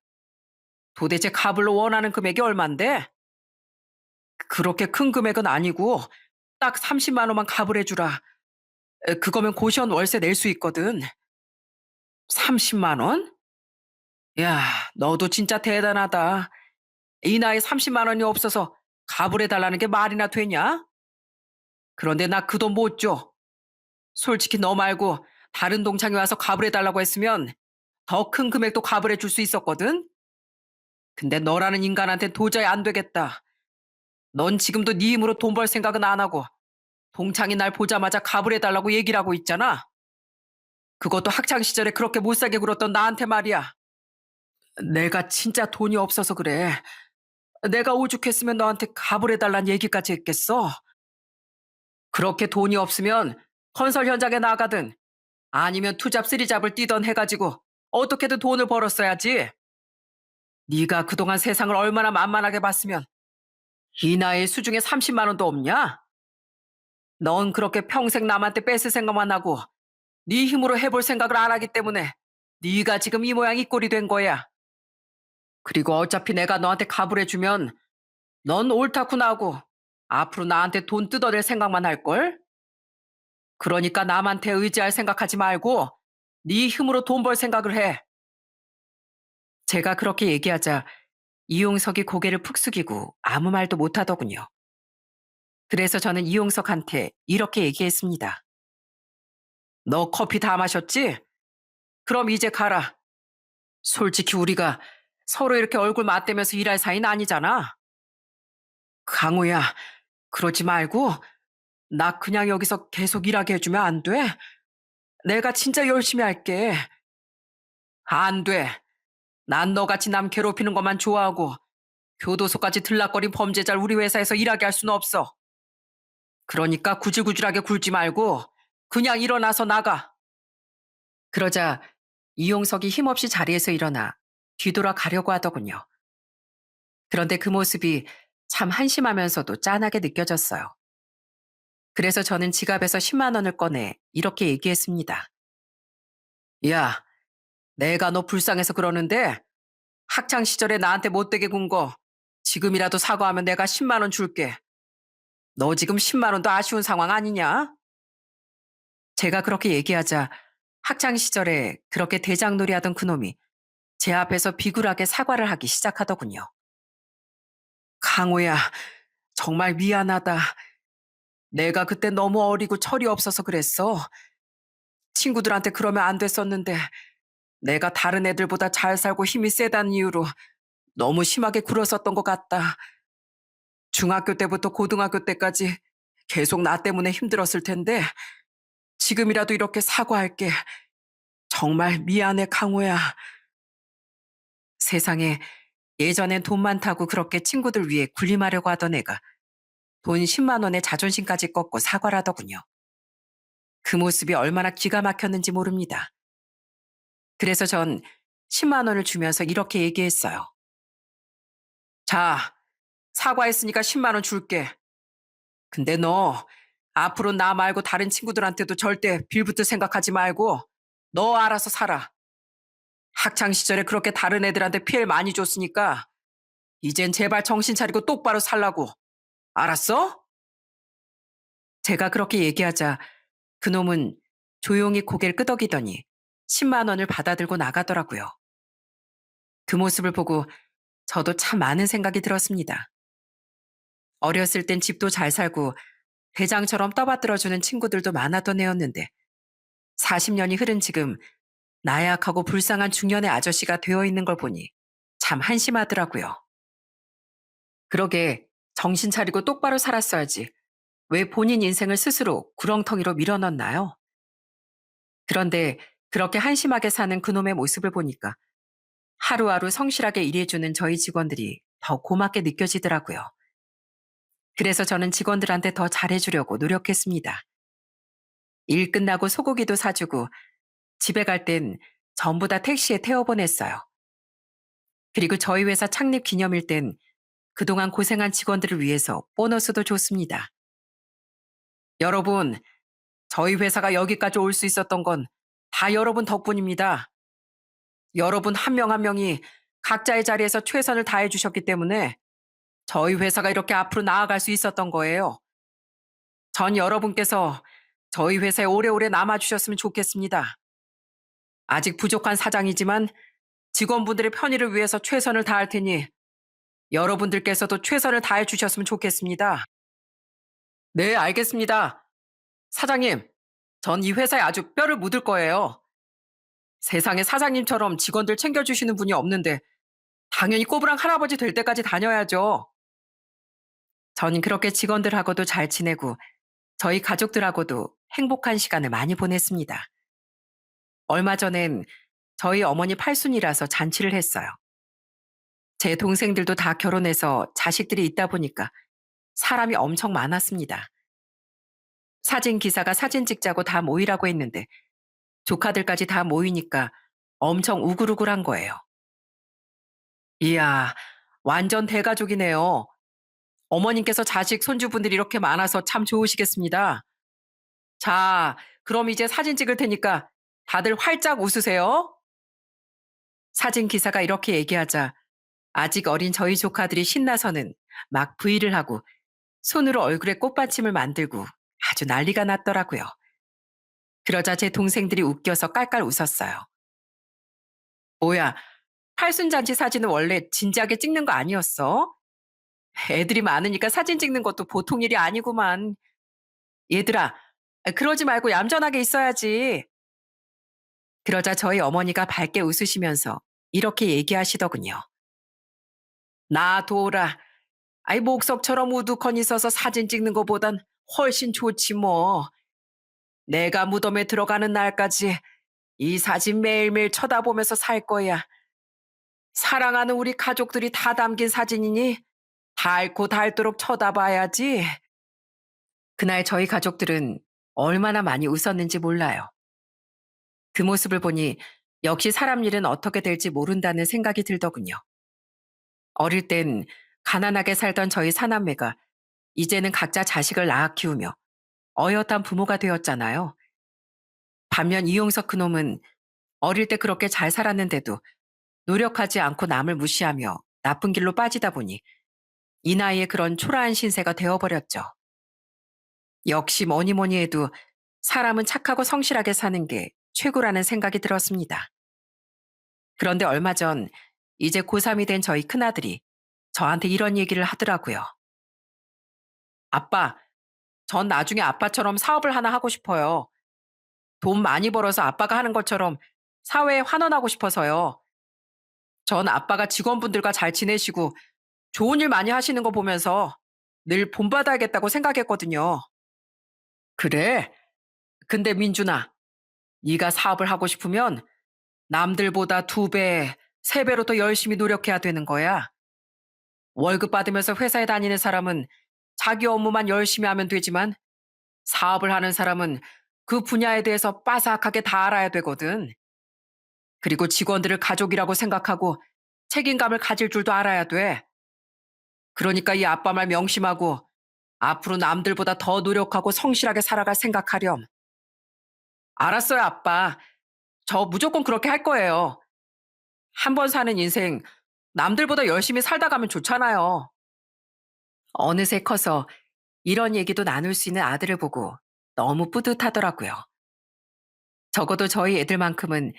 도대체 가불로 원하는 금액이 얼만데? 그렇게 큰 금액은 아니고 딱 30만 원만 가불해주라. 그거면 고시원 월세 낼 수 있거든. 30만 원? 야, 너도 진짜 대단하다. 이 나이에 30만 원이 없어서 가불해달라는 게 말이나 되냐? 그런데 나 그 돈 못 줘. 솔직히 너 말고 다른 동창이 와서 가불해달라고 했으면 더 큰 금액도 가불해 줄 수 있었거든? 근데 너라는 인간한텐 도저히 안 되겠다. 넌 지금도 네 힘으로 돈 벌 생각은 안 하고 동창이 날 보자마자 가불해달라고 얘기를 하고 있잖아. 그것도 학창 시절에 그렇게 못살게 굴었던 나한테 말이야. 내가 진짜 돈이 없어서 그래. 내가 오죽했으면 너한테 가불해달란 얘기까지 했겠어? 그렇게 돈이 없으면 건설 현장에 나가든 아니면 투잡 쓰리잡을 뛰던 해가지고 어떻게든 돈을 벌었어야지. 네가 그동안 세상을 얼마나 만만하게 봤으면 이 나이에 수중에 30만 원도 없냐? 넌 그렇게 평생 남한테 뺏을 생각만 하고 네 힘으로 해볼 생각을 안 하기 때문에 네가 지금 이 모양 이 꼴이 된 거야. 그리고 어차피 내가 너한테 가불해주면 넌 옳다구나 하고 앞으로 나한테 돈 뜯어낼 생각만 할걸? 그러니까 남한테 의지할 생각하지 말고 네 힘으로 돈 벌 생각을 해. 제가 그렇게 얘기하자 이용석이 고개를 푹 숙이고 아무 말도 못하더군요. 그래서 저는 이용석한테 이렇게 얘기했습니다. 너 커피 다 마셨지? 그럼 이제 가라. 솔직히 우리가 서로 이렇게 얼굴 맞대면서 일할 사이는 아니잖아. 강우야, 그러지 말고 나 그냥 여기서 계속 일하게 해주면 안 돼? 내가 진짜 열심히 할게. 안 돼. 난 너같이 남 괴롭히는 것만 좋아하고 교도소까지 들락거린 범죄자를 우리 회사에서 일하게 할 수는 없어. 그러니까 구질구질하게 굴지 말고 그냥 일어나서 나가. 그러자 이용석이 힘없이 자리에서 일어나 뒤돌아 가려고 하더군요. 그런데 그 모습이 참 한심하면서도 짠하게 느껴졌어요. 그래서 저는 지갑에서 10만 원을 꺼내 이렇게 얘기했습니다. 야, 내가 너 불쌍해서 그러는데 학창 시절에 나한테 못되게 군 거 지금이라도 사과하면 내가 10만 원 줄게. 너 지금 10만 원도 아쉬운 상황 아니냐? 제가 그렇게 얘기하자 학창 시절에 그렇게 대장놀이 하던 그놈이 제 앞에서 비굴하게 사과를 하기 시작하더군요. 강호야, 정말 미안하다. 내가 그때 너무 어리고 철이 없어서 그랬어. 친구들한테 그러면 안 됐었는데 내가 다른 애들보다 잘 살고 힘이 세다는 이유로 너무 심하게 굴었었던 것 같다. 중학교 때부터 고등학교 때까지 계속 나 때문에 힘들었을 텐데 지금이라도 이렇게 사과할게. 정말 미안해, 강호야. 세상에 예전엔 돈 많다고 그렇게 친구들 위해 군림하려고 하던 애가 돈 10만 원에 자존심까지 꺾고 사과를 하더군요. 그 모습이 얼마나 기가 막혔는지 모릅니다. 그래서 전 10만 원을 주면서 이렇게 얘기했어요. 자, 사과했으니까 10만 원 줄게. 근데 너 앞으로 나 말고 다른 친구들한테도 절대 빌붙을 생각하지 말고 너 알아서 살아. 학창 시절에 그렇게 다른 애들한테 피해를 많이 줬으니까 이젠 제발 정신 차리고 똑바로 살라고. 알았어? 제가 그렇게 얘기하자 그놈은 조용히 고개를 끄덕이더니 10만 원을 받아들고 나가더라고요. 그 모습을 보고 저도 참 많은 생각이 들었습니다. 어렸을 땐 집도 잘 살고 대장처럼 떠받들어주는 친구들도 많았던 애였는데 40년이 흐른 지금 나약하고 불쌍한 중년의 아저씨가 되어 있는 걸 보니 참 한심하더라고요. 그러게 정신 차리고 똑바로 살았어야지. 왜 본인 인생을 스스로 구렁텅이로 밀어넣나요? 그런데 그렇게 한심하게 사는 그놈의 모습을 보니까 하루하루 성실하게 일해주는 저희 직원들이 더 고맙게 느껴지더라고요. 그래서 저는 직원들한테 더 잘해주려고 노력했습니다. 일 끝나고 소고기도 사주고 집에 갈 땐 전부 다 택시에 태워보냈어요. 그리고 저희 회사 창립 기념일 땐 그동안 고생한 직원들을 위해서 보너스도 줬습니다. 여러분, 저희 회사가 여기까지 올 수 있었던 건 다 여러분 덕분입니다. 여러분 한 명 한 명이 각자의 자리에서 최선을 다해 주셨기 때문에 저희 회사가 이렇게 앞으로 나아갈 수 있었던 거예요. 전 여러분께서 저희 회사에 오래오래 남아주셨으면 좋겠습니다. 아직 부족한 사장이지만 직원분들의 편의를 위해서 최선을 다할 테니 여러분들께서도 최선을 다해 주셨으면 좋겠습니다. 네, 알겠습니다. 사장님, 전 이 회사에 아주 뼈를 묻을 거예요. 세상에 사장님처럼 직원들 챙겨주시는 분이 없는데 당연히 꼬부랑 할아버지 될 때까지 다녀야죠. 전 그렇게 직원들하고도 잘 지내고 저희 가족들하고도 행복한 시간을 많이 보냈습니다. 얼마 전엔 저희 어머니 팔순이라서 잔치를 했어요. 제 동생들도 다 결혼해서 자식들이 있다 보니까 사람이 엄청 많았습니다. 사진 기사가 사진 찍자고 다 모이라고 했는데 조카들까지 다 모이니까 엄청 우글우글한 거예요. 이야, 완전 대가족이네요. 어머님께서 자식, 손주분들이 이렇게 많아서 참 좋으시겠습니다. 자, 그럼 이제 사진 찍을 테니까 다들 활짝 웃으세요. 사진 기사가 이렇게 얘기하자 아직 어린 저희 조카들이 신나서는 막 브이를 하고 손으로 얼굴에 꽃받침을 만들고 아주 난리가 났더라고요. 그러자 제 동생들이 웃겨서 깔깔 웃었어요. 뭐야, 팔순잔치 사진은 원래 진지하게 찍는 거 아니었어? 애들이 많으니까 사진 찍는 것도 보통 일이 아니구만. 얘들아, 그러지 말고 얌전하게 있어야지. 그러자 저희 어머니가 밝게 웃으시면서 이렇게 얘기하시더군요. 나 도라. 아이 목석처럼 우두커니 서서 사진 찍는 것보단 훨씬 좋지 뭐. 내가 무덤에 들어가는 날까지 이 사진 매일매일 쳐다보면서 살 거야. 사랑하는 우리 가족들이 다 담긴 사진이니 닳고 닳도록 쳐다봐야지. 그날 저희 가족들은 얼마나 많이 웃었는지 몰라요. 그 모습을 보니 역시 사람 일은 어떻게 될지 모른다는 생각이 들더군요. 어릴 땐 가난하게 살던 저희 사남매가 이제는 각자 자식을 낳아 키우며 어엿한 부모가 되었잖아요. 반면 이용석 그놈은 어릴 때 그렇게 잘 살았는데도 노력하지 않고 남을 무시하며 나쁜 길로 빠지다 보니 이 나이에 그런 초라한 신세가 되어버렸죠. 역시 뭐니 뭐니 해도 사람은 착하고 성실하게 사는 게 최고라는 생각이 들었습니다. 그런데 얼마 전 이제 고3이 된 저희 큰아들이 저한테 이런 얘기를 하더라고요. 아빠, 전 나중에 아빠처럼 사업을 하나 하고 싶어요. 돈 많이 벌어서 아빠가 하는 것처럼 사회에 환원하고 싶어서요. 전 아빠가 직원분들과 잘 지내시고 좋은 일 많이 하시는 거 보면서 늘 본받아야겠다고 생각했거든요. 그래? 근데 민준아, 네가 사업을 하고 싶으면 남들보다 2배, 3배로 더 열심히 노력해야 되는 거야. 월급 받으면서 회사에 다니는 사람은 자기 업무만 열심히 하면 되지만 사업을 하는 사람은 그 분야에 대해서 빠삭하게 다 알아야 되거든. 그리고 직원들을 가족이라고 생각하고 책임감을 가질 줄도 알아야 돼. 그러니까 이 아빠 말 명심하고 앞으로 남들보다 더 노력하고 성실하게 살아갈 생각하렴. 알았어요, 아빠. 저 무조건 그렇게 할 거예요. 한 번 사는 인생 남들보다 열심히 살다 가면 좋잖아요. 어느새 커서 이런 얘기도 나눌 수 있는 아들을 보고 너무 뿌듯하더라고요. 적어도 저희 애들만큼은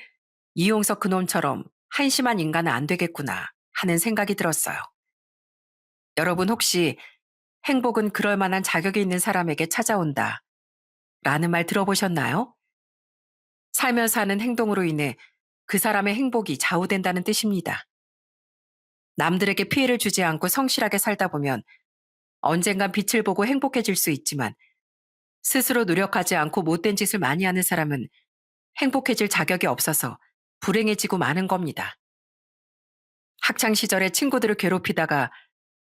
이용석 그놈처럼 한심한 인간은 안 되겠구나 하는 생각이 들었어요. 여러분 혹시 행복은 그럴 만한 자격이 있는 사람에게 찾아온다 라는 말 들어보셨나요? 살면서 하는 행동으로 인해 그 사람의 행복이 좌우된다는 뜻입니다. 남들에게 피해를 주지 않고 성실하게 살다 보면 언젠간 빛을 보고 행복해질 수 있지만 스스로 노력하지 않고 못된 짓을 많이 하는 사람은 행복해질 자격이 없어서 불행해지고 마는 겁니다. 학창 시절에 친구들을 괴롭히다가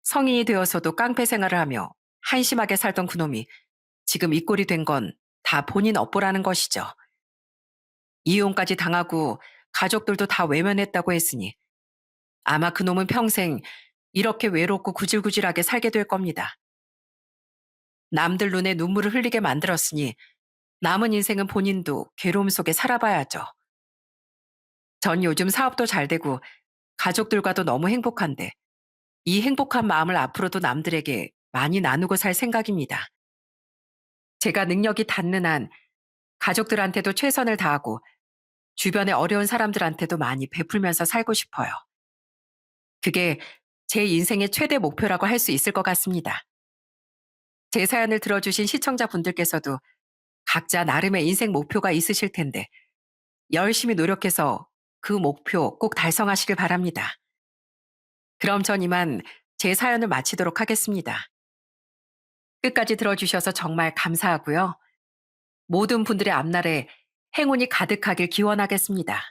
성인이 되어서도 깡패 생활을 하며 한심하게 살던 그놈이 지금 이 꼴이 된 건 다 본인 업보라는 것이죠. 이혼까지 당하고 가족들도 다 외면했다고 했으니 아마 그놈은 평생 이렇게 외롭고 구질구질하게 살게 될 겁니다. 남들 눈에 눈물을 흘리게 만들었으니 남은 인생은 본인도 괴로움 속에 살아봐야죠. 전 요즘 사업도 잘 되고 가족들과도 너무 행복한데 이 행복한 마음을 앞으로도 남들에게 많이 나누고 살 생각입니다. 제가 능력이 닿는 한 가족들한테도 최선을 다하고 주변의 어려운 사람들한테도 많이 베풀면서 살고 싶어요. 그게 제 인생의 최대 목표라고 할 수 있을 것 같습니다. 제 사연을 들어주신 시청자분들께서도 각자 나름의 인생 목표가 있으실 텐데 열심히 노력해서 그 목표 꼭 달성하시길 바랍니다. 그럼 전 이만 제 사연을 마치도록 하겠습니다. 끝까지 들어주셔서 정말 감사하고요. 모든 분들의 앞날에 행운이 가득하길 기원하겠습니다.